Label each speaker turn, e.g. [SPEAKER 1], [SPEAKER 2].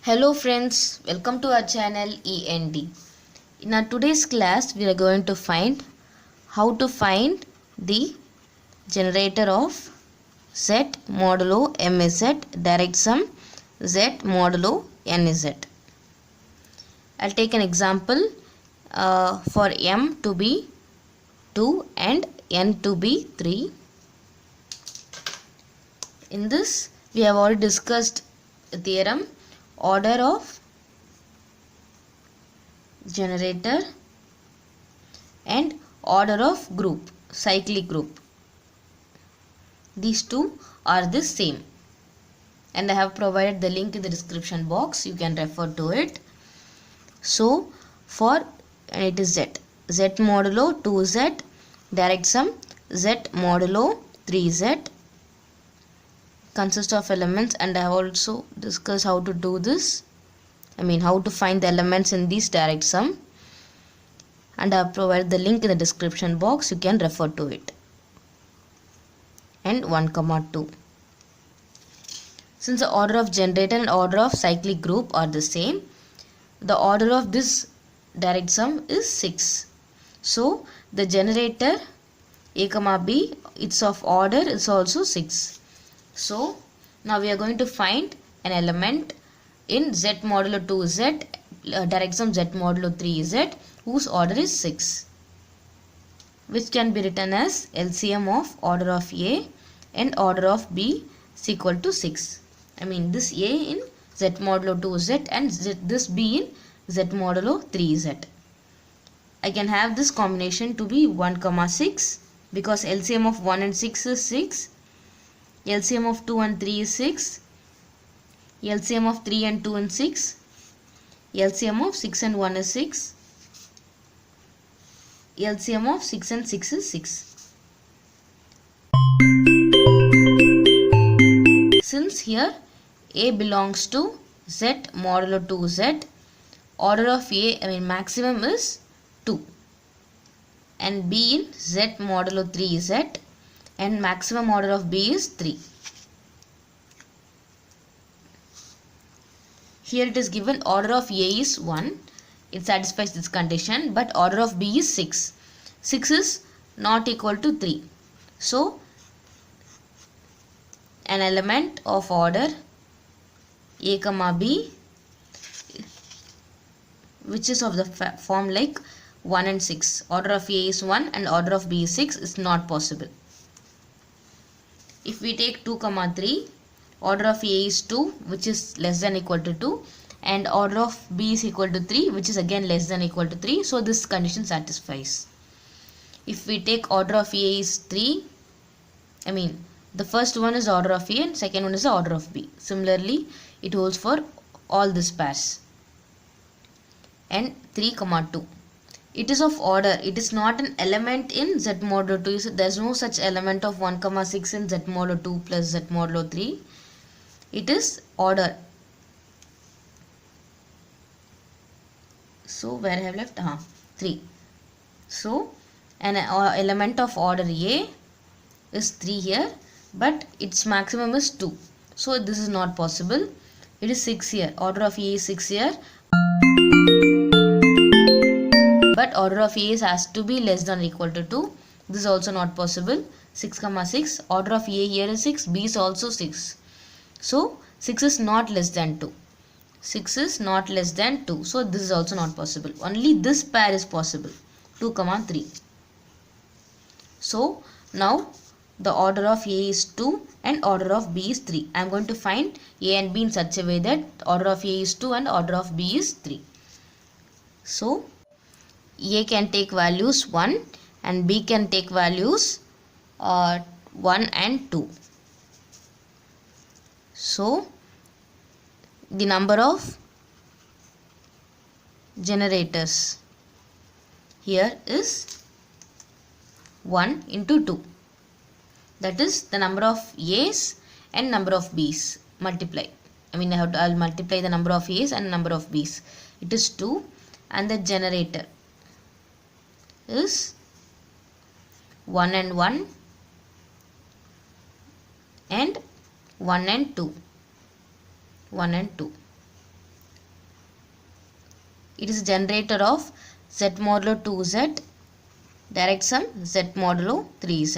[SPEAKER 1] Hello friends, welcome to our channel END. In our today's class, we are going to find how to find the generator of Z modulo MZ direct sum Z modulo NZ. I'll take an example for M to be 2 and N to be 3. In this, we have already discussed the theorem order of generator and order of group, cyclic group. These two are the same, and I have provided the link in the description box. You can refer to it. So for it is Z modulo 2Z direct sum Z modulo 3Z consists of elements, and I have also discussed how to do this. How to find the elements in this direct sum, and I have provided the link in the description box. You can refer to it. And 1, 2. Since the order of generator and order of cyclic group are the same, the order of this direct sum is 6. So the generator A, B, it's of order is also 6. So now we are going to find an element in Z modulo 2Z direct sum Z modulo 3Z whose order is 6, which can be written as LCM of order of A and order of B is equal to 6. This A in Z modulo 2Z and this B in Z modulo 3Z. I can have this combination to be 1, 6 because LCM of 1 and 6 is 6. LCM of 2 and 3 is 6. LCM of 3 and 2 and 6. LCM of 6 and 1 is 6. LCM of 6 and 6 is 6. Since here A belongs to Z modulo 2Z, order of A, maximum is 2. And B in Z modulo 3Z, and maximum order of B is 3. Here it is given order of A is 1. It satisfies this condition, but order of B is 6. 6 is not equal to 3. So an element of order A, B, which is of the form like 1 and 6. Order of A is 1 and order of B is 6 is not possible. If we take 2, 3, order of A is 2, which is less than equal to 2, and order of B is equal to 3, which is again less than equal to 3. So this condition satisfies. If we take order of A is 3, the first one is order of A and second one is the order of B. Similarly, it holds for all these pairs. And 3, 2. It is of order. It is not an element in Z modulo 2. So there is no such element of 1, 6 in Z modulo 2 plus Z modulo 3. It is order. So where I have left? 3. So an element of order A is 3 here, but its maximum is 2. So this is not possible. It is 6 here. Order of A is 6 here. But order of A has to be less than or equal to 2. This is also not possible. 6, 6. Order of A here is 6. B is also 6. So 6 is not less than 2. 6 is not less than 2. So this is also not possible. Only this pair is possible. 2, 3. So now the order of A is 2 and order of B is 3. I am going to find A and B in such a way that order of A is 2 and order of B is 3. So A can take values 1 and B can take values 1 and 2. So the number of generators here is 1 into 2. That is the number of A's and number of B's. Multiply. I'll multiply the number of A's and number of B's. It is 2, and the generator is 1 and 1 and 1 and 2. 1 and 2. It is generator of Z modulo 2Z, direct sum Z modulo 3Z.